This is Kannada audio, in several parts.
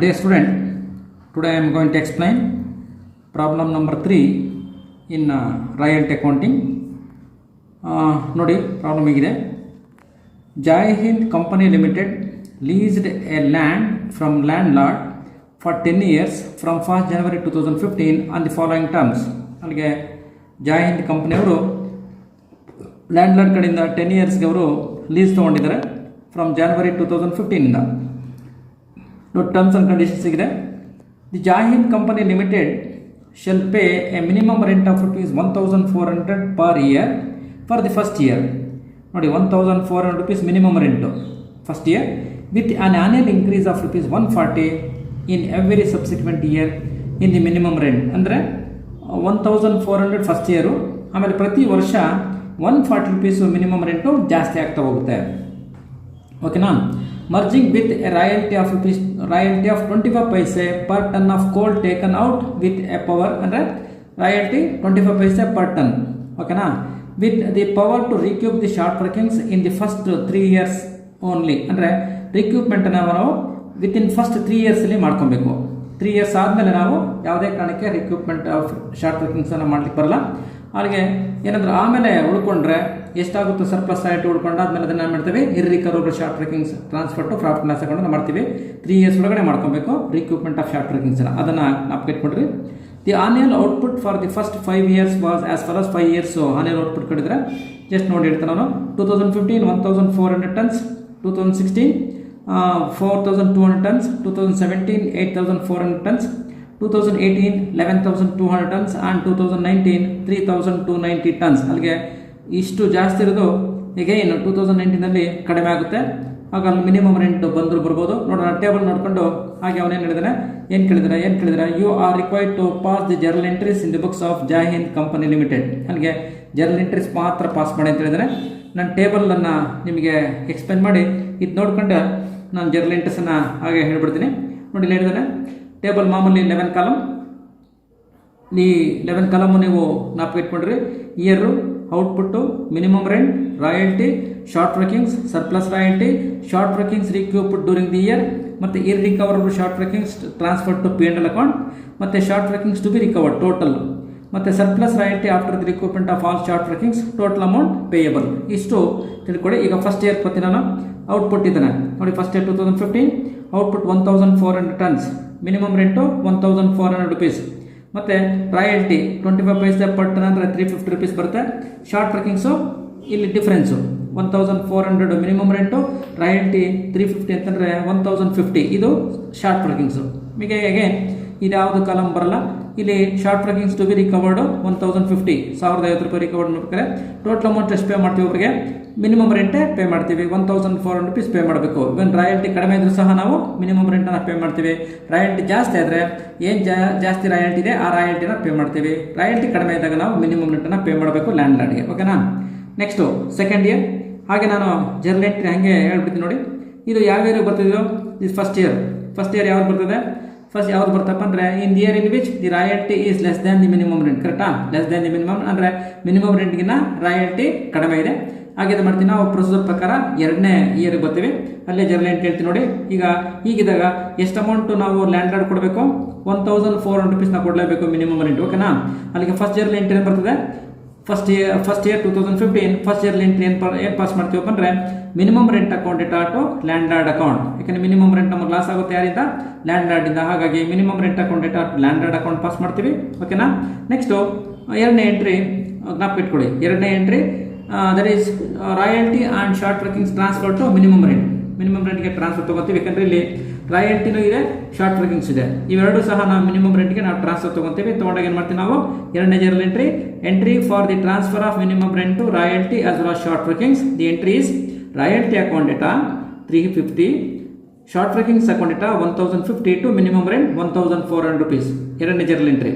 Dear student, today I am going to explain problem number 3 in royalty accounting. ನೋಡಿ ಪ್ರಾಬ್ಲಮ್ ಆಗಿದೆ. Jai Hind company limited leased a land from landlord for 10 years from 1st January 2015 on the following terms. ಅಲ್ಲಿಗೆ ಜೈ ಹಿಂದ್ ಕಂಪನಿಯವರು ಲ್ಯಾಂಡ್ಲಾರ್ಡ್ ಕಡೆಯಿಂದ 10 ಇಯರ್ಸ್ಗೆ ಅವರು ಲೀಸ್ ತೊಗೊಂಡಿದ್ದಾರೆ ಫ್ರಮ್ ಜಾನ್ವರಿ 2015 ಇಂದ. ಟರ್ಮ್ಸ್ ಅಂಡ್ ಕಂಡೀಷನ್ಸ್ ಇದೆ. The Jai Hind company limited shell pay A minimum rent of ₹1,400 per year for the first year. ನೋಡಿ, ₹1,400 minimum rent first year with on annual increase of ₹140 in every subsequent year in the minimum rent. ಅಂದರೆ $1,400 ಫಸ್ಟ್ ಇಯರು, ಆಮೇಲೆ ಪ್ರತಿ ವರ್ಷ ₹140 ಮಿನಿಮಮ್ ರೆಂಟು ಜಾಸ್ತಿ ಆಗ್ತಾ ಹೋಗುತ್ತೆ. ಓಕೆನಾ? Merging with a royalty of 25 paise per ton of coal taken out with a power, ಅಂದರೆ ರಾಯಲ್ಟಿ 25 ಪೈಸೆ ಪರ್ ಟನ್. ಓಕೆನಾ? With the power to recoup the short workings in the first 3 years only. ಅಂದರೆ ರಿಕ್ಯೂಪ್ಮೆಂಟನ್ನು ನಾವು ವಿತ್ ಇನ್ ಫಸ್ಟ್ 3 ಇಯರ್ಸಲ್ಲಿ ಮಾಡ್ಕೊಬೇಕು. 3 ಇಯರ್ಸ್ ಆದಮೇಲೆ ನಾವು ಯಾವುದೇ ಕಾರಣಕ್ಕೆ ರಿಕ್ಯೂಪ್ಮೆಂಟ್ ಆಫ್ ಶಾರ್ಟ್ ವರ್ಕಿಂಗ್ಸನ್ನು ಮಾಡ್ಲಿಕ್ಕೆ ಬರಲ್ಲ. ಅವ್ರಿಗೆ ಏನಾದರೂ ಆಮೇಲೆ ಉಳ್ಕೊಂಡ್ರೆ ಎಷ್ಟಾಗುತ್ತೋ ಸರ್ಪ್ಲಸ್ ಆಯಿತು ಉಳ್ಕೊಂಡಾದ್ಮೇಲೆ ಅದನ್ನು ಏನು ಮಾಡ್ತೀವಿ, irrecoverable short workings transfer to profit loss account ಮಾಡ್ತೀವಿ. 3 ಇಯರ್ಸ್ ಒಳಗಡೆ ಮಾಡ್ಕೊಬೇಕು ರಿಕ್ಯೂಪ್ಮೆಂಟ್ ಆಫ್ ಶಾರ್ಟ್ ವರ್ಕಿಂಗ್ಸನ್ನು. ಅದನ್ನು ನಾಪ್ಕಿಟ್ಕೊಡ್ರಿ. The annual output for the first 5 years was as far as 5 years annual output ಕಡಿದ್ರೆ ಜಸ್ಟ್ ನೋಡಿ ಇರ್ತಾನೆ ನಾನು. 2015 1,400 tons, 2016 4,200 tons, 2017 8,400 tons, 2018 11,200 tons and 2019 3,290 tons. ಅಲ್ಲಿಗೆ ಇಷ್ಟು ಜಾಸ್ತಿ ಇರೋದು ಈಗ ಏನು 2019ನಲ್ಲಿ ಕಡಿಮೆ ಆಗುತ್ತೆ. ಆಗ ಅಲ್ಲಿ ಮಿನಿಮಮ್ ರೆಂಟ್ ಬಂದರೂ ಬರ್ಬೋದು. ನೋಡೋಣ, ಟೇಬಲ್ ನೋಡಿಕೊಂಡು ಹಾಗೆ ಅವನೇನು ಕೇಳಿದ್ರೆ you are required to pass the journal entries in the books of Jai Hind company limited. ಅಲ್ಲಿಗೆ ಜರ್ನಲ್ ಎಂಟ್ರೀಸ್ ಮಾತ್ರ ಪಾಸ್ ಮಾಡಿ ಅಂತ ಹೇಳಿದರೆ ನಾನು ಟೇಬಲನ್ನು ನಿಮಗೆ ಎಕ್ಸ್ಪ್ಲೇನ್ ಮಾಡಿ ಇದು ನೋಡ್ಕೊಂಡು ನಾನು ಜರ್ನಲ್ ಎಂಟ್ರೀಸನ್ನು ಹಾಗೆ ಹೇಳ್ಬಿಡ್ತೀನಿ. ನೋಡಿ, ಇಲ್ಲಿ ಹೇಳಿದಾನೆ ಟೇಬಲ್ ಮಾಮೂಲಿ 11 ಕಾಲಮ್. ಈ 11 ಕಾಲಮು ನೀವು ನಾಪ್ಕಿಟ್ಕೊಂಡ್ರಿ. Year, output, minimum rent, royalty, short workings, surplus royalty, short workings recouped during the year, ಮತ್ತು irrecoverable short workings transfer to P&L account, ಮತ್ತು short workings to be recovered total, ಮತ್ತು surplus royalty after the recoupment of all short workings, total amount payable. ಇಷ್ಟು ತಿಳ್ಕೊಳ್ಳಿ. ಈಗ ಫಸ್ಟ್ ಇಯರ್ ಪ್ರತಿ ನಾನು ಔಟ್ಪುಟ್ ಇದ್ದಾನೆ ನೋಡಿ. First year 2015 output 1,400 tons, minimum rent ₹1,400, ಮತ್ತು ರಾಯಲ್ಟಿ 25 ಪೈಸೆ ಪರ್ ಟನ್ ಅಂದರೆ ₹350 ಬರುತ್ತೆ. ಶಾರ್ಟ್ ವರ್ಕಿಂಗ್ಸು ಇಲ್ಲಿ ಡಿಫ್ರೆನ್ಸು 1,400 ಮಿನಿಮಮ್ ರೆಂಟು, ರಾಯಲ್ಟಿ 350 ಅಂತಂದರೆ 1,050 ಇದು ಶಾರ್ಟ್ ವರ್ಕಿಂಗ್ಸು. ನಿಮಗೆ ಹೇಗೆ ಇದು ಯಾವುದು ಕಾಲಮ್ ಬರಲ್ಲ. ಇಲ್ಲಿ short workings to be recovered 1,050 ₹1,050 recovered ಮಾಡ್ತಾರೆ. ಟೋಟಲ್ ಅಮೌಂಟ್ ಎಷ್ಟು ಪೇ ಮಾಡ್ತೀವಿ ಒಬ್ಬರಿಗೆ? ಮಿನಿಮಮ್ ರೆಂಟೇ ಪೇ ಮಾಡ್ತೀವಿ, ₹1,400 ಪೇ ಮಾಡಬೇಕು. ಇವನ್ ರಾಯಲ್ಟಿ ಕಡಿಮೆ ಇದ್ರೂ ಸಹ ನಾವು ಮಿನಿಮಮ್ ರೆಂಟನ್ನು ಪೇ ಮಾಡ್ತೀವಿ. ರಾಯಲ್ಟಿ ಜಾಸ್ತಿ ಆದರೆ ಏನು ಜಾಸ್ತಿ ರಾಯಲ್ಟಿ ಇದೆ ಆ ರಾಯಲ್ಟಿನ ಪೇ ಮಾಡ್ತೀವಿ. ರಾಯಲ್ಟಿ ಕಡಿಮೆ ಇದ್ದಾಗ ನಾವು ಮಿನಿಮಮ್ ರೆಂಟನ್ನು ಪೇ ಮಾಡಬೇಕು ಲ್ಯಾಂಡ್ಲಾರ್ಡ್ಗೆ. ಓಕೆನಾ? Next second year. ಹಾಗೆ ನಾನು ಜರ್ನಲ್ ಎಂಟ್ರಿ ಹಾಗೆ ಹೇಳ್ಬಿಡ್ತೀನಿ ನೋಡಿ. ಇದು ಯಾವ ಇಯರ್ ಬರ್ತಿದ್ರು? ಇದು ಫಸ್ಟ್ ಇಯರ್ ಯಾವ್ದು ಬರ್ತದೆ? ಫಸ್ಟ್ ಯಾವ್ದು ಬರ್ತಪ್ಪ ಅಂದರೆ in the year in which the royalty is less than the minimum rent. ಕರೆಕ್ಟಾ? ಲೆಸ್ ದ್ಯಾನ್ ದಿ ಮಿನಿಮಮ್ ಅಂದರೆ ಮಿನಿಮಮ್ ರೆಂಟ್ಗಿನ್ನ ರಾಯಲ್ಟಿ ಕಡಿಮೆ ಇದೆ. ಹಾಗೆ ಮಾಡ್ತೀವಿ ನಾವು ಪ್ರೊಸೀಜರ್ ಪ್ರಕಾರ 2ನೇ ಇಯರ್ಗೆ ಬರ್ತೀವಿ. ಅಲ್ಲೇ ಜರ್ನಲ್ ಎಂಟ್ರಿ ಹೇಳ್ತೀವಿ ನೋಡಿ. ಈಗ ಹೀಗಿದ್ದಾಗ ಎಷ್ಟು ಅಮೌಂಟು ನಾವು ಲ್ಯಾಂಡ್ಲಾರ್ಡ್ ಕೊಡಬೇಕು? ₹1,400 ನಾವು ಕೊಡಲೇಬೇಕು ಮಿನಿಮಮ್ ರೆಂಟ್. ಓಕೆನಾ? ಅಲ್ಲಿಗೆ ಫಸ್ಟ್ ಜರ್ನಲ್ ಎಂಟ್ರಿ ಏನು ಬರ್ತದೆ? First year 2015 first journal entry ಏನು ಪಾಸ್ ಮಾಡ್ತೀವಪ್ಪ ಅಂದರೆ minimum rent account data to landlord account. ಯಾಕಂದರೆ ಮಿನಿಮಮ್ ರೆಂಟ್ ನಮಗೆ ಲಾಸ್ ಆಗುತ್ತೆ ಯಾರಿಂದ? ಲ್ಯಾಂಡ್ಲಾರ್ಡಿಂದ. ಹಾಗಾಗಿ minimum rent account data to landlord account pass ಮಾಡ್ತೀವಿ. ಓಕೆನಾ? ನೆಕ್ಸ್ಟು 2ನೇ ಎಂಟ್ರಿ ಜ್ಞಾಪಕಿಟ್ಕೊಳ್ಳಿ. 2ನೇ entry that is royalty and short workings transfer to minimum ರೆಂಟ್ಗೆ ಟ್ರಾನ್ಸ್ಫರ್ ತೊಗೊತೀವಿ. ಯಾಕಂದರೆ ಇಲ್ಲಿ ರಾಯಲ್ಟಿನೂ ಇದೆ, ಶಾರ್ಟ್ ವರ್ಕಿಂಗ್ಸ್ ಇದೆ. ಇವೆರಡೂ ಸಹ ನಾವು ಮಿನಿಮಮ್ ರೆಂಟ್ಗೆ ನಾವು ಟ್ರಾನ್ಸ್ಫರ್ ತೊಗೊತೀವಿ. ತೊಗೊಂಡಾಗ ಏನು ಮಾಡ್ತೀವಿ ನಾವು? 2ನೇ journal entry for the transfer of minimum rent to royalty as well as short workings. The entry is royalty account data 350, short workings account data 1,050 to minimum rent ₹1,400. 2ನೇ ಜರ್ನಲ್ ಎಂಟ್ರಿ.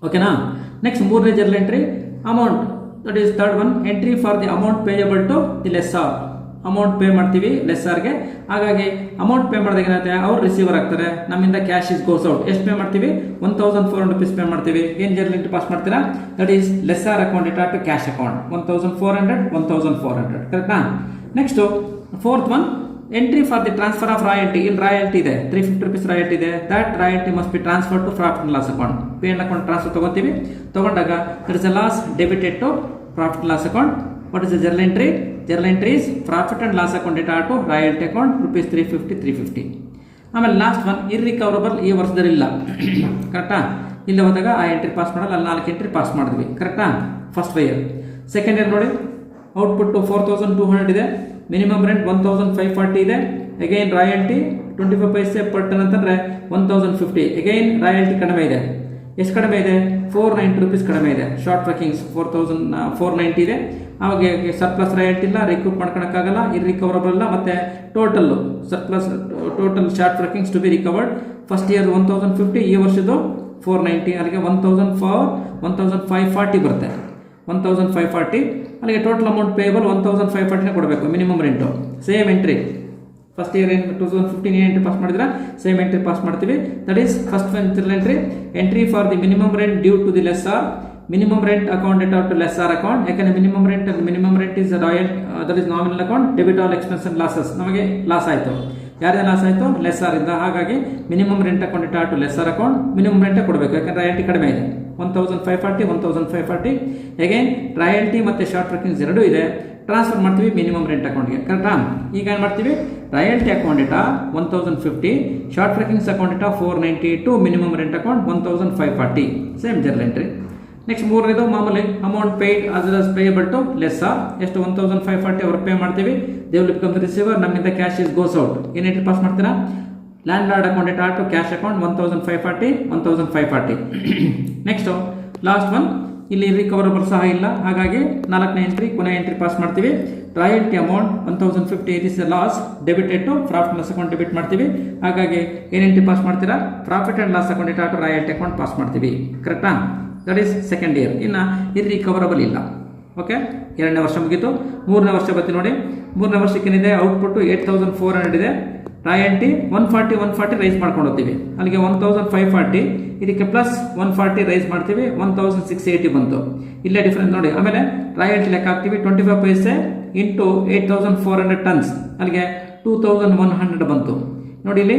ಓಕೆನಾ? ನೆಕ್ಸ್ಟ್ 3ನೇ journal entry amount. That is third one. Entry for the amount payable to the lessor. Amount pay ಮಾಡ್ತೀವಿ ಲೆಸ್ಸಾರ್ಗೆ. ಹಾಗಾಗಿ ಅಮೌಂಟ್ ಪೇ ಮಾಡಿದಾಗ ಏನಾಗುತ್ತೆ? ಅವ್ರು ರಿಸೀವರ್ ಆಗ್ತಾರೆ, ನಮ್ಮಿಂದ ಕ್ಯಾಶ್ ಇಸ್ ಗೋಸ್ ಔಟ್. ಎಷ್ಟು ಪೇ ಮಾಡ್ತೀವಿ? ₹1,400 ಪೇ ಮಾಡ್ತೀವಿ. ಏನು ಜರ್ನಲ್ ಎಂಟ್ರಿ ಪಾಸ್ ಮಾಡ್ತೀರಾ? That is lessor account data to cash account 1,400 ಕರೆಕ್ಟಾ? Next fourth one entry for the transfer of royalty, ಇಲ್ಲಿ ರಾಯಲ್ಟಿ ಇದೆ 350 rupees ರಾಯಲ್ಟಿ ಇದೆ, that royalty must be transfer to profit and loss account. P and account transfer ತಗೋತೀವಿ, ತಗೊಂಡಾಗ there is a loss debited to profit and loss account. What is the journal entry? Journal entry is profit and loss account data to royalty account rupees 350. ಆಮೇಲೆ ಲಾಸ್ಟ್ ಒನ್ ಇರ್ರಿಕವರಬಲ್, ಈ ವರ್ಷದಲ್ಲಿ ಇಲ್ಲ. ಕರೆಕ್ಟಾ? ಇಲ್ಲಿ ಹೋದಾಗ ಆ ಎಂಟ್ರಿ ಪಾಸ್ ಮಾಡಲ್ಲ, ಅಲ್ಲಿ 4 ಎಂಟ್ರಿ ಪಾಸ್ ಮಾಡಿದ್ವಿ. ಕರೆಕ್ಟಾ? First year. ಸೆಕೆಂಡ್ ಇಯರ್ ನೋಡಿ, ಔಟ್ಪುಟ್ 4200 ಇದೆ, ಮಿನಿಮಮ್ ರೆಂಟ್ 1540 ಇದೆ, again royalty 25 paise per ton ಅಂತಂದ್ರೆ 1050. ಅಗೈನ್ ರಾಯಲ್ಟಿ ಕಡಿಮೆ ಇದೆ. ಎಷ್ಟು ಕಡಿಮೆ ಇದೆ? 490 rupees ಕಡಿಮೆ ಇದೆ. ಶಾರ್ಟ್ ಟ್ರ್ಯಾಕಿಂಗ್ಸ್ 490 ಇದೆ. ಅವಾಗ ಸರ್ಪ್ಲಸ್ ರಾಯಲ್ಟಿ ಇಲ್ಲ, ರಿಕೂಪ್ ಮಾಡ್ಕೊಳಕ್ಕಾಗಲ್ಲ, ಇರ್ರಿಕವರಬಲ್ ಇಲ್ಲ, ಮತ್ತೆ total surplus total short workings to be recovered. First year 1050, ಈ ವರ್ಷದ್ದು 490, ಅಲ್ಲಿಗೆ 1540 ಬರುತ್ತೆ. 1540, ಅಲ್ಲಿಗೆ ಟೋಟಲ್ ಅಮೌಂಟ್ ಪೇಬಲ್ 1540 ಕೊಡಬೇಕು. Minimum rent same entry. First year 2015 entry pass ಮಾಡಿದ್ರೆ ಸೇಮ್ ಎಂಟ್ರಿ ಪಾಸ್ ಮಾಡ್ತೀವಿ. That is first entry. Entry for the minimum rent due to the lessor, minimum rent account data to lessor account. ಯಾಕಂದ್ರೆ minimum rent is royal, that is nominal account, debit all expense and losses. ನಮಗೆ ಲಾಸ್ ಆಯಿತು, ಯಾರ್ದೇ ಲಾಸ್ ಆಯಿತು? ಲೆಸ್ಸಾರ್ ಇಂದ. ಹಾಗಾಗಿ minimum rent account data to lessor account, minimum rent ಕೊಡಬೇಕು, ಯಾಕಂದ್ರೆ ರಾಯಲ್ಟಿ ಕಡಿಮೆ ಇದೆ. 1540. ಅಗೈನ್ ರಾಯಲ್ಟಿ ಮತ್ತೆ ಶಾರ್ಟ್ ಟ್ರ್ಯಾಕಿಂಗ್ಸ್ ಎರಡೂ ಇದೆ, ಟ್ರಾನ್ಸ್ಫರ್ ಮಾಡ್ತೀವಿ ಮಿನಿಮಮ್ ರೆಂಟ್ ಅಕೌಂಟ್ಗೆ. ಕರೆಕ್ಟಾ? ಈಗ ಏನು ಮಾಡ್ತೀವಿ? Royalty account data 1050, short workings account data 490 to minimum rent account 1540. Same journal entry. Next ಮೂರನೇದು ಮಾಮೂಲಿ amount paid as payable to lessor. ಎಷ್ಟು? 1540 ಅವ್ರು ಪೇ ಮಾಡ್ತೀವಿ. They will become the receiver. ನಮ್ಮಿಂದ ಕ್ಯಾಶ್ ಇಸ್ ಗೋಸ್ ಔಟ್. ಏನು ಎಂಟ್ರಿ ಪಾಸ್ ಮಾಡ್ತೀರಾ? Landlord account data to cash account 1540. Next last one, ಇಲ್ಲಿ ರಿಕವರಬಲ್ ಸಹ ಇಲ್ಲ, ಹಾಗಾಗಿ 4ನೇ ಎಂಟ್ರಿ, ಕೊನೆ ಎಂಟ್ರಿ ಪಾಸ್ ಮಾಡ್ತೀವಿ. Royalty amount 1050 is loss debited to profit and loss account debit ಮಾಡ್ತೀವಿ. ಹಾಗಾಗಿ ಏನು ಎಂಟ್ರಿ ಪಾಸ್ ಮಾಡ್ತೀರಾ? Profit and loss account data to royalty account pass ಮಾಡ್ತೀವಿ. ಕರೆಕ್ಟಾ? That is second year. ಇನ್ನು ಇರ್ರಿಕವರಬಲ್ ಇಲ್ಲ. ಓಕೆ, 2ನೇ ವರ್ಷ ಮುಗೀತು. 3ನೇ ವರ್ಷ ಬರ್ತೀವಿ ನೋಡಿ. 3ನೇ ವರ್ಷಕ್ಕೆ ಏನಿದೆ? ಔಟ್ಪುಟ್ 8400 ಇದೆ, ರಾಯಲ್ಟಿ 140 ರೈಸ್ ಮಾಡ್ಕೊಂಡು ಹೋಗ್ತೀವಿ. ಅಲ್ಲಿಗೆ 1540, ಇದಕ್ಕೆ ಪ್ಲಸ್ 140 ರೈಸ್ ಮಾಡ್ತೀವಿ, 1680 ಬಂತು. ಇಲ್ಲೇ ಡಿಫರೆನ್ಸ್ ನೋಡಿ. ಆಮೇಲೆ ರಾಯಲ್ಟಿ ಲೆಕ್ಕ ಹಾಕ್ತೀವಿ, 25 ಪೈಸೆ ಇಂಟು 8400 ಟನ್ಸ್, ಅಲ್ಲಿಗೆ 2100 ಬಂತು. ನೋಡಿ, ಇಲ್ಲಿ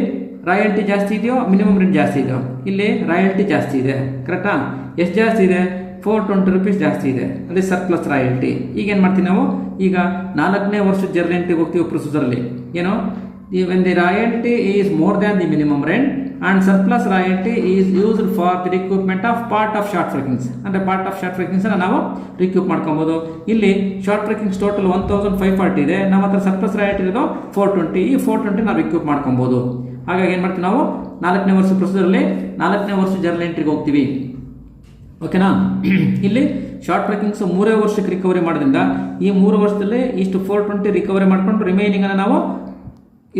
ರಾಯಲ್ಟಿ ಜಾಸ್ತಿ ಇದೆಯೋ ಮಿನಿಮಮ್ ರೆಂಟ್ ಜಾಸ್ತಿ ಇದೆಯೋ? ಇಲ್ಲಿ ರಾಯಲ್ಟಿ ಜಾಸ್ತಿ ಇದೆ. ಕರೆಕ್ಟಾ? ಎಷ್ಟು ಜಾಸ್ತಿ ಇದೆ? 420 rupees ಜಾಸ್ತಿ ಇದೆ, ಅದೇ ಸರ್ಪ್ಲಸ್ ರಾಯಲ್ಟಿ. ಈಗ ಏನು ಮಾಡ್ತೀವಿ ನಾವು? ಈಗ 4ನೇ ವರ್ಷದ ಜರ್ನಲ್ ಎಂಟ್ರಿಗೆ ಹೋಗ್ತೀವಿ ಪ್ರೊಸೀಜರಲ್ಲಿ. ಏನು? when the royalty is more than the minimum rent and surplus royalty is used for the recoupment of part of short trackings, ಅಂದ್ರೆ part of short trackings ಅನ್ನು ನಾವು ರಿಕ್ಯೂಪ್ ಮಾಡ್ಕೊಬಹುದು. ಇಲ್ಲಿ ಶಾರ್ಟ್ ಟ್ರ್ಯಾಕಿಂಗ್ಸ್ ಟೋಟಲ್ 1540 ಇದೆ, ನಮ್ಮ ಹತ್ರ ಸರ್ಪ್ಲಸ್ ರಾಯಲ್ಟಿ ಇರೋದು 420. ಈ 420 ನಾವು ರಿಕ್ಯೂಪ್ ಮಾಡ್ಕೊಬಹುದು. ಹಾಗಾಗಿ ಏನು ಮಾಡ್ತೀವಿ ನಾವು? 4ನೇ ವರ್ಷ ಪ್ರೊಸೀಜರಲ್ಲಿ 4ನೇ ವರ್ಷ ಜರ್ನಲ್ ಎಂಟ್ರಿಗೆ ಹೋಗ್ತೀವಿ. ಓಕೆನಾ? ಇಲ್ಲಿ ಶಾರ್ಟ್ ಟ್ರ್ಯಾಕಿಂಗ್ಸ್ 3 ವರ್ಷಕ್ಕೆ ರಿಕವರಿ ಮಾಡೋದ್ರಿಂದ ಈ 3 ವರ್ಷದಲ್ಲಿ ಇಷ್ಟು 420 ರಿಕವರಿ ಮಾಡ್ಕೊಂಡು ರಿಮೈನಿಂಗ್ ಅನ್ನು ನಾವು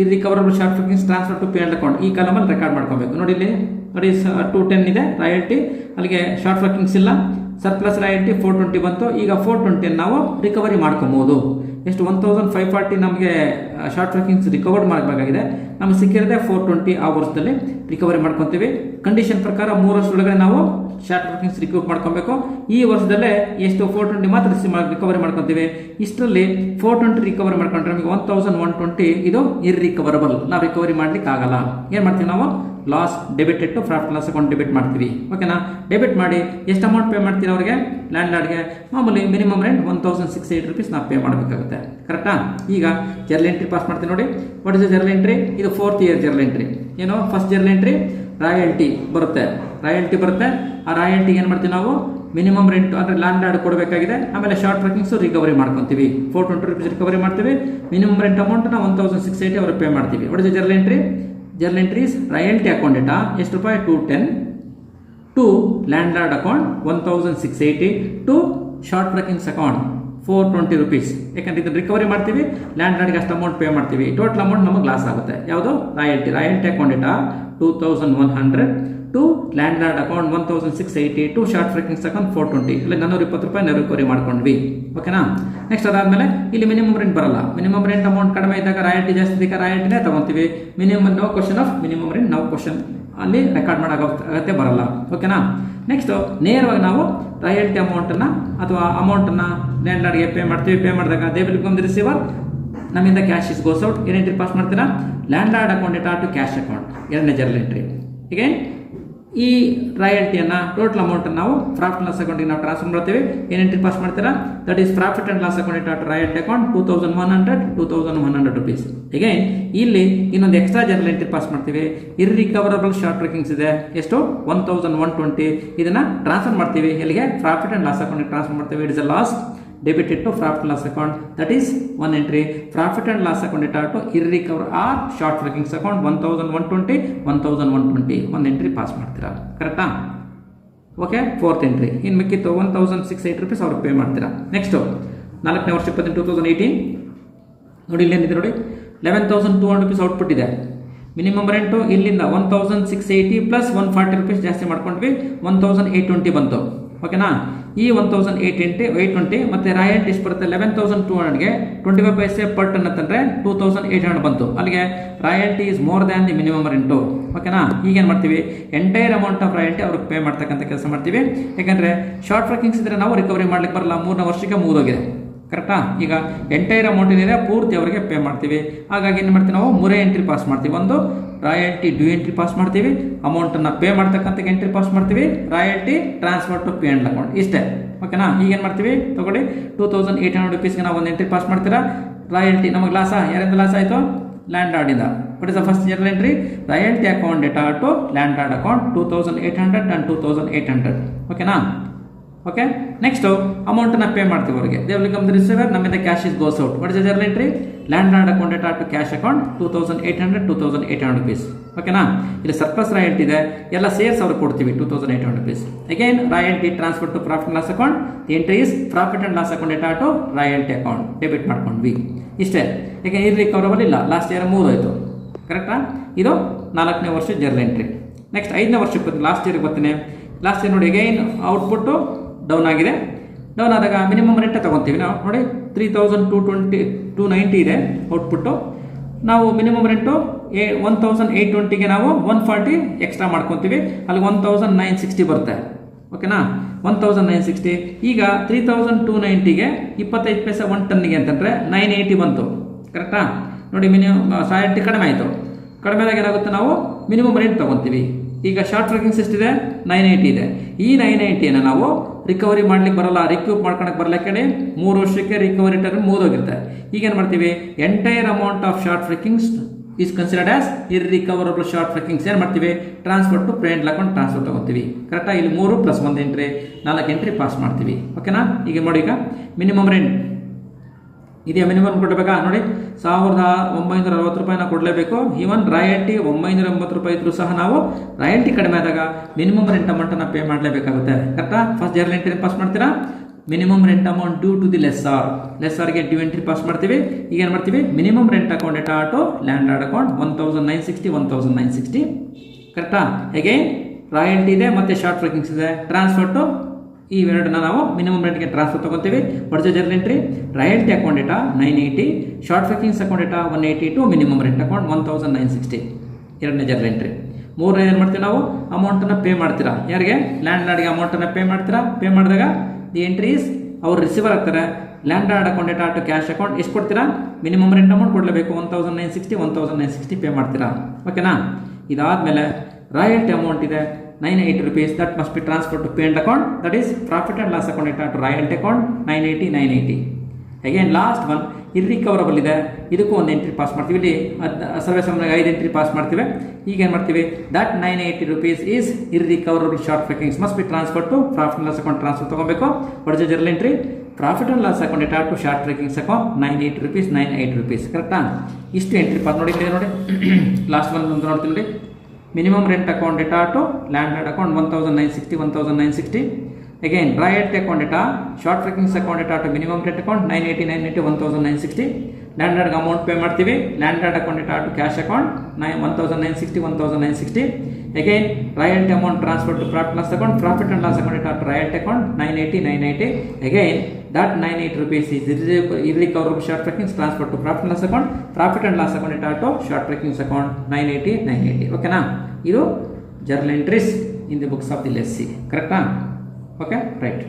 irrecoverable short workings transfer to pay and account ಈ ಕಾಲಮಲ್ಲಿ ರೆಕಾರ್ಡ್ ಮಾಡ್ಕೊಬೇಕು. ನೋಡಿ, ಇಲ್ಲಿ ನೋಡಿ 210 ಇದೆ ರಾಯಲ್ಟಿ, ಅಲ್ಲಿಗೆ ಶಾರ್ಟ್ ಟ್ರ್ಯಾಕಿಂಗ್ಸ್ ಇಲ್ಲ, ಸರ್ಪ್ಲಸ್ ರಾಯಲ್ಟಿ 420 ಬಂತು. ಈಗ 420 ನಾವು ರಿಕವರಿ ಮಾಡ್ಕೊಬಹುದು. ಎಷ್ಟು? 1540 ನಮಗೆ ಶಾರ್ಟ್ ಟ್ರ್ಯಾಕಿಂಗ್ಸ್ ರಿಕವರ್ಡ್ ಮಾಡಬೇಕಾಗಿದೆ. ನಮಗೆ ಸಿಕ್ಕಿರೋದೆ 420. ಆ ವರ್ಷದಲ್ಲಿ ರಿಕವರಿ ಮಾಡ್ಕೊತೀವಿ. ಕಂಡೀಷನ್ ಪ್ರಕಾರ 3 ವರ್ಷದೊಳಗಡೆ ನಾವು ಶಾರ್ಟ್ ಟ್ರ್ಯಾಕಿಂಗ್ಸ್ ರಿಕವರ್ ಮಾಡ್ಕೊಬೇಕು. ಈ ವರ್ಷದಲ್ಲೇ ಎಷ್ಟು? 420 ಮಾತ್ರ ರಿಕವರಿ ಮಾಡ್ಕೊತೀವಿ. ಇಷ್ಟರಲ್ಲಿ 420 ರಿಕವರಿ ಮಾಡ್ಕೊಂಡ್ರೆ ನಮಗೆ 1120 ಇದು ಇರ್ರಿಕವರಬಲ್, ನಾವು ರಿಕವರಿ ಮಾಡ್ಲಿಕ್ಕೆ ಆಗಲ್ಲ. ಏನು ಮಾಡ್ತೀವಿ ನಾವು? Loss debited to profit loss account debit ಮಾಡ್ತೀವಿ. ಓಕೆನಾ? ಡೆಬಿಟ್ ಮಾಡಿ ಎಷ್ಟು ಅಮೌಂಟ್ ಪೇ ಮಾಡ್ತೀವಿ ಅವರಿಗೆ? ಲ್ಯಾಂಡ್ ಲಾರ್ಡ್ಗೆ ಮಾಮೂಲಿ ಮಿನಿಮಮ್ ರೆಂಟ್ 1680 rupees ನಾವು ಪೇ ಮಾಡಬೇಕಾಗುತ್ತೆ. ಕರೆಕ್ಟಾ? ಈಗ ಜರ್ನಲ್ ಎಂಟ್ರಿ ಪಾಸ್ ಮಾಡ್ತೀವಿ ನೋಡಿ. What is the journal entry? ಇದು 4th ಇಯರ್ ಜರ್ನಲ್ ಎಂಟ್ರಿ. ಏನು? ಫಸ್ಟ್ ಜರ್ನಲ್ ಎಂಟ್ರಿ ರಾಯಲ್ಟಿ ಬರುತ್ತೆ. ಆ ರಾಯಲ್ಟಿಗೆ ಏನು ಮಾಡ್ತೀವಿ ನಾವು? ಮಿನಿಮಮ್ ರೆಂಟ್ ಅಂದರೆ ಲ್ಯಾಂಡ್ ಲಾರ್ಡ್ ಕೊಡಬೇಕಾಗಿದೆ. ಆಮೇಲೆ ಶಾರ್ಟ್ ಟ್ರ್ಯಾಕಿಂಗ್ಸ್ ರಿಕವರಿ ಮಾಡ್ಕೊತೀವಿ. 420 rupees ರಿಕವರಿ ಮಾಡ್ತೀವಿ. ಮಿನಿಮಮ್ ರೆಂಟ್ ಅಮೌಂಟ್ 1680 ಅವ್ರಿಗೆ ಪೇ ಮಾಡ್ತೀವಿ. What is the journal entry? Journal entries royalty account data ಎಷ್ಟು ರೂಪಾಯಿ? 210 to landlord account 1680 to short workings account 420 rupees. ಯಾಕಂದ್ರೆ ಇದನ್ನು ರಿಕವರಿ ಮಾಡ್ತೀವಿ, ಲ್ಯಾಂಡ್ ಲಾರ್ಡ್ಗೆ ಅಷ್ಟು ಅಮೌಂಟ್ ಪೇ ಮಾಡ್ತೀವಿ. ಟೋಟಲ್ ಅಮೌಂಟ್ ನಮಗೆ ಲಾಸ್ ಆಗುತ್ತೆ. ಯಾವುದು? Royalty account data 2100 to landlord account 1680 to short workings account 420. ಇಲ್ಲಿ 420 ರೂಪಾಯಿ ನಾವು ರಿಕವರಿ ಮಾಡ್ಕೊಂಡ್ವಿ. ಓಕೆನಾ? ನೆಕ್ಸ್ಟ್ ಅದಾದ್ಮೇಲೆ ಇಲ್ಲಿ ಮಿನಿಮಮ್ ರೆಂಟ್ ಬರಲ್ಲ. ಮಿನಿಮಮ್ ರೆಂಟ್ ಅಮೌಂಟ್ ಕಡಿಮೆ ಇದ್ದಾಗ ರಾಯಲ್ಟಿ ಜಾಸ್ತಿ ಇದ್ದಾಗ ರಾಯಲ್ಟಿನೇ ತಗೊಂತೀವಿ. Minimum no question of minimum rent, no question ಅಲ್ಲಿ ರೆಕಾರ್ಡ್ ಮಾಡೋ ಅಗತ್ಯ ಬರಲ್ಲ. ಓಕೆನಾ? ನೆಕ್ಸ್ಟ್ ನೇರವಾಗಿ ನಾವು ರಾಯಲ್ಟಿ ಅಮೌಂಟನ್ನು ಅಥವಾ ಅಮೌಂಟನ್ನು ಲ್ಯಾಂಡ್ ಲಾರ್ಡ್ಗೆ ಪೇ ಮಾಡ್ತೀವಿ. ಪೇ ಮಾಡಿದಾಗ they will become the receiver. ನಮ್ಮಿಂದ ಕ್ಯಾಶ್ ಇಸ್ ಗೋಸ್ ಔಟ್. ಏನು ಎಂಟ್ರಿ ಪಾಸ್ ಮಾಡ್ತೀರಾ? Landlord account data to cash account, ಎರಡನೇ ಜರ್ನಲ್ ಎಂಟ್ರಿ. ಹೀಗೆ ಈ ರಾಯಲ್ಟಿಯನ್ನು ಟೋಟಲ್ ಅಮೌಂಟನ್ನು ನಾವು ಪ್ರಾಫಿಟ್ ಲಾಸ್ ಅಕೌಂಟಿಗೆ ನಾವು ಟ್ರಾನ್ಸ್ಫರ್ ಮಾಡ್ತೀವಿ. ಏನು ಎಂಟ್ರಿ ಪಾಸ್ ಮಾಡ್ತೀರಾ? That is profit and loss account data to royalty account 2100 rupees. ಹೀಗೆ ಇಲ್ಲಿ ಇನ್ನೊಂದು ಎಕ್ಸ್ಟ್ರಾ ಜರ್ನಲ್ ಎಂಟ್ರಿ ಪಾಸ್ ಮಾಡ್ತೀವಿ. ಇರ್ರಿಕವರಬಲ್ ಶಾರ್ಟ್ ವರ್ಕಿಂಗ್ಸ್ ಇದೆ, ಎಷ್ಟು? 1120. ಇದನ್ನು ಟ್ರಾನ್ಸ್ಫರ್ ಮಾಡ್ತೀವಿ ಎಲ್ಲಿಗೆ? ಪ್ರಾಫಿಟ್ ಆ್ಯಂಡ್ ಲಾಸ್ ಅಕೌಂಟಿಗೆ ಟ್ರಾನ್ಸ್ಫರ್ ಮಾಡ್ತೀವಿ. It is a loss debited to profit and loss account, that is one entry. Profit and loss account data to irrecover or short workings account 1120 one entry pass ಮಾಡ್ತೀರಾ, ಕರೆಕ್ಟಾ? ಓಕೆ, ಫೋರ್ತ್ ಎಂಟ್ರಿ ಇನ್ನು ಮಿಕ್ಕಿತ್ತು 1068 rupees ಅವ್ರಿಗೆ ಪೇ ಮಾಡ್ತೀರಾ. ನೆಕ್ಸ್ಟು 4ನೇ ವರ್ಷ 2018 ನೋಡಿ, ಇಲ್ಲೇನಿದೆ ನೋಡಿ, 11,200 rupees ಔಟ್ಪುಟ್ ಇದೆ. ಮಿನಿಮಮ್ ರೆಂಟು ಇಲ್ಲಿಂದ 1,680 ಪ್ಲಸ್ 140 rupees ಜಾಸ್ತಿ ಮಾಡ್ಕೊಂಡ್ವಿ, 1,820 ಬಂತು. ಓಕೆನಾ? ಈ 1,820 ಮತ್ತು ರಾಯಲ್ಟಿ ಎಷ್ಟು ಬರುತ್ತೆ? 11,200ಗೆ 25 ಪೈಸೆ ಪರ್ ಟನ್ ಅಂತಂದರೆ 2,800 ಬಂತು. ಅಲ್ಲಿಗೆ royalty is more than the minimum rent. ಓಕೆನಾ? ಈಗೇನು ಮಾಡ್ತೀವಿ? ಎಂಟೈರ್ ಅಮೌಂಟ್ ಆಫ್ ರಾಯಲ್ಟಿ ಅವ್ರಿಗೆ ಪೇ ಮಾಡ್ತಕ್ಕಂಥ ಕೆಲಸ ಮಾಡ್ತೀವಿ. ಯಾಕಂದರೆ ಶಾರ್ಟ್ ವರ್ಕಿಂಗ್ಸ್ ಇದ್ದರೆ ನಾವು ರಿಕವರಿ ಮಾಡ್ಲಿಕ್ಕೆ ಬರಲ್ಲ, 3ನೇ ವರ್ಷಕ್ಕೆ ಮುಗಿದೋಗಿದೆ, ಕರೆಕ್ಟಾ? ಈಗ ಎಂಟೈರ್ ಅಮೌಂಟ್ ಏನಿದೆ ಪೂರ್ತಿ ಅವರಿಗೆ ಪೇ ಮಾಡ್ತೀವಿ. ಹಾಗಾಗಿ ಏನು ಮಾಡ್ತೀವಿ ನಾವು? 3 ಎಂಟ್ರಿ ಪಾಸ್ ಮಾಡ್ತೀವಿ. ಒಂದು ರಾಯಲ್ಟಿ ಡ್ಯೂ ಎಂಟ್ರಿ ಪಾಸ್ ಮಾಡ್ತೀವಿ, ಅಮೌಂಟನ್ನು ಪೇ ಮಾಡ್ತಕ್ಕಂಥ ಎಂಟ್ರಿ ಪಾಸ್ ಮಾಡ್ತೀವಿ, royalty transfer to pay and account, ಇಷ್ಟೇ. ಓಕೆನಾ? ಈಗೇನು ಮಾಡ್ತೀವಿ? ತಗೊಳ್ಳಿ, 2,800 rupeesಗೆ ನಾವು ಒಂದು ಎಂಟ್ರಿ ಪಾಸ್ ಮಾಡ್ತೀರಾ. ರಾಯಲ್ಟಿ ನಮಗೆ ಲಾಸ, ಯಾರಿಂದ ಲಾಸ್ ಆಯಿತು? ಲ್ಯಾಂಡ್ ಲಾರ್ಡಿಂದ. What is the first journal entry? Royalty account data to landlord account 2,800 and 2,800. ಓಕೆನಾ? ಓಕೆ, ನೆಕ್ಸ್ಟು ಅಮೌಂಟನ್ನು ಪೇ ಮಾಡ್ತೀವಿ ಅವರಿಗೆ. They will come the receiver, ನಮ್ಮಿಂದ cash is goes out. What is the journal entry? Landlord account data to cash account 2,800 rupees. ಓಕೆನಾ? ಇಲ್ಲಿ ಸರ್ಪ್ಲಸ್ ರಾಯಲ್ಟಿ ಇದೆ, ಎಲ್ಲ ಸೇರ್ಸ್ ಅವ್ರಿಗೆ ಕೊಡ್ತೀವಿ 2,800 rupees. Again royalty transfer to profit and loss account. The entry is profit and loss account data to royalty account, debit ಮಾಡ್ಕೊಂಡ್ವಿ, ಇಷ್ಟೇ. ಯಾಕೆ ಇರ್ರಿಕವರಬಲ್ ಇಲ್ಲ, ಲಾಸ್ಟ್ ಇಯರ್ ಮುಗಿದೋಯ್ತು, ಕರೆಕ್ಟಾ? ಇದು 4ನೇ ವರ್ಷ ಜರ್ನಲ್ ಎಂಟ್ರಿ. ನೆಕ್ಸ್ಟ್ 5ನೇ ವರ್ಷಕ್ಕೆ ಬರ್ತೀನಿ, ಲಾಸ್ಟ್ ಇಯರ್ಗೆ ಬರ್ತೀನಿ. ಲಾಸ್ಟ್ ಇಯರ್ ನೋಡಿ, ಅಗೈನ್ ಔಟ್ಪುಟ್ಟು ಡೌನ್ ಆಗಿದೆ. ಡೌನ್ ಆದಾಗ ಮಿನಿಮಮ್ ರೆಂಟೇ ತೊಗೊತೀವಿ ನಾವು. ನೋಡಿ, 3,290 ಇದೆ ಔಟ್ಪುಟ್ಟು. ನಾವು ಮಿನಿಮಮ್ ರೆಂಟು 1,820ಗೆ ನಾವು 140 ಎಕ್ಸ್ಟ್ರಾ ಮಾಡ್ಕೊತೀವಿ. ಅಲ್ಲಿ 1,960 ಬರುತ್ತೆ. ಓಕೆನಾ? 1,960. ಈಗ 3,290ಗೆ 25 ಪೈಸೆ 1 ಟನ್ನಿಗೆ ಅಂತಂದರೆ 980 ಬಂತು, ಕರೆಕ್ಟಾ? ನೋಡಿ, ಮಿನಿಮಮ್ ರಾಯಲ್ಟಿ ಕಡಿಮೆ ಆಯಿತು. ಕಡಿಮೆ ಆದಾಗ ಏನಾಗುತ್ತೆ? ನಾವು ಮಿನಿಮಮ್ ರೆಂಟ್ ತೊಗೊತೀವಿ. ಈಗ ಶಾರ್ಟ್ ವರ್ಕಿಂಗ್ಸ್ ಎಷ್ಟಿದೆ? 980 ಇದೆ. ಈ 980ಯನ್ನು ನಾವು ರಿಕವರಿ ಮಾಡ್ಲಿಕ್ಕೆ ಬರಲ್ಲ, ರಿಕ್ಯೂಪ್ ಮಾಡ್ಕೊಳಕ್ಕೆ ಬರಲ್ಲ. ಯಾಕಂದರೆ 3 ವರ್ಷಕ್ಕೆ ರಿಕವರಿ ಟರ್ಮ್ ಮುಗಿದೋಗಿರುತ್ತೆ. ಈಗೇನು ಮಾಡ್ತೀವಿ? Entire amount of short workings is considered as irrecoverable short workings. ಏನು ಮಾಡ್ತೀವಿ? Transfer to pay and account transfer ತೊಗೊತೀವಿ, ಕರೆಕ್ಟಾ? ಇಲ್ಲಿ 3 + 1 ಎಂಟ್ರಿ, 4 ಎಂಟ್ರಿ ಪಾಸ್ ಮಾಡ್ತೀವಿ. ಓಕೆನಾ? ಈಗ ನೋಡಿ, ಈಗ ಮಿನಿಮಮ್ ರೆಂಟ್ ಇದೆಯಾ? ಮಿನಿಮಮ್ ಕೊಡಬೇಕಾ? ನೋಡಿ, 1,960 ರೂಪಾಯಿನ ಕೊಡಲೇಬೇಕು. ಈವನ್ ರಾಯಲ್ಟಿ 980 ರೂಪಾಯಿ ಇದ್ರೂ ಸಹ ನಾವು ರಾಯಲ್ಟಿ ಕಡಿಮೆ ಆದಾಗ ಮಿನಿಮಮ್ ರೆಂಟ್ ಅಮೌಂಟನ್ನು ಪೇ ಮಾಡಲೇಬೇಕಾಗುತ್ತೆ, ಕರೆಕ್ಟಾ? ಫಸ್ಟ್ ಜರ್ನಲ್ ಎಂಟ್ರಿ ಪಾಸ್ ಮಾಡ್ತೀರಾ. Minimum rent amount due to the ಲೆಸ್ಸಾರ್ಗೆ ಡ್ಯೂ ಎಂಟ್ರಿ ಪಾಸ್ ಮಾಡ್ತೀವಿ. ಈಗ ಏನು ಮಾಡ್ತೀವಿ? Minimum rent account data to landlord account 1,960 ಕರೆಕ್ಟಾ? ಹೇಗೆ ರಾಯಲ್ಟಿ ಇದೆ ಮತ್ತು ಶಾರ್ಟ್ ವರ್ಕಿಂಗ್ಸ್ ಇದೆ, ಟ್ರಾನ್ಸ್ಫರ್ ಟು ಈ ಎರಡನ್ನ ನಾವು ಮಿನಿಮಮ್ ರೆಂಟ್ಗೆ ಟ್ರಾನ್ಸ್ಫರ್ ತೊಗೊತೀವಿ. What is the journal entry? Royalty account data 980, short workings account data 182, minimum rent account 1,960, ಎರಡನೇ ಜರ್ನಲ್ ಎಂಟ್ರಿ. 3ನೇ ಏನು ಮಾಡ್ತೀವಿ ನಾವು? ಅಮೌಂಟನ್ನು ಪೇ ಮಾಡ್ತೀರಾ. ಯಾರಿಗೆ? ಲ್ಯಾಂಡ್ ಲಾರ್ಡ್ಗೆ ಅಮೌಂಟನ್ನು ಪೇ ಮಾಡ್ತೀರಾ. ಪೇ ಮಾಡಿದಾಗ ದಿ ಎಂಟ್ರೀಸ್ ಅವ್ರು ರಿಸೀವರ್ ಆಗ್ತಾರೆ. Landlord account data to cash account ಎಷ್ಟು ಕೊಡ್ತೀರಾ? ಮಿನಿಮಮ್ ರೆಂಟ್ ಅಮೌಂಟ್ ಕೊಡಲೇಬೇಕು, 1,960 ಪೇ ಮಾಡ್ತೀರಾ. ಓಕೆನಾ? ಇದಾದಮೇಲೆ ರಾಯಲ್ಟಿ ಅಮೌಂಟ್ ಇದೆ 980 rupees, that must be transferred to pay and account, that is profit and loss account data to royalty account 980. Again last one irrecoverable ಇದೆ, ಇದಕ್ಕೂ ಒಂದು ಎಂಟ್ರಿ ಪಾಸ್ ಮಾಡ್ತೀವಿ. ಇಲ್ಲಿ ಸರ್ವೆ ಸಾಮಾನ್ಯವಾಗಿ 5 ಎಂಟ್ರಿ ಪಾಸ್ ಮಾಡ್ತೀವಿ. ಈಗ ಏನು ಮಾಡ್ತೀವಿ? that 980 rupees is irrecoverable short workings must be transferred to profit and loss account transfer ತೊಗೊಬೇಕು. what is the journal entry? Profit and loss account data to short workings account 980 rupees, ಕರೆಕ್ಟಾ? ಇಷ್ಟು ಎಂಟ್ರಿ ಪಾಸ್ ನೋಡಿ. ನೋಡಿ ಲಾಸ್ಟ್ ಒಂದು ನೋಡ್ತೀನಿ ನೋಡಿ. Minimum rent account data to landlord account 1,960. Again royalty account data, short workings account data to minimum rent account 980, 1,960. ಲ್ಯಾಂಡ್ ಲಾರ್ಡ್ಗೆ ಅಮೌಂಟ್ ಪೇ ಮಾಡ್ತೀವಿ. Landlord account data to cash account 1,960. Again royalty amount transfer to profit loss account, profit and loss account data to royalty account 980. Again that 980 rupees is irrecoverable short workings transferred to profit and loss account, profit and loss account data to short workings account 980. ಓಕೆನಾ? ಇದು journal entries in the books of the lessee, ಕರೆಕ್ಟಾ? Okay, right.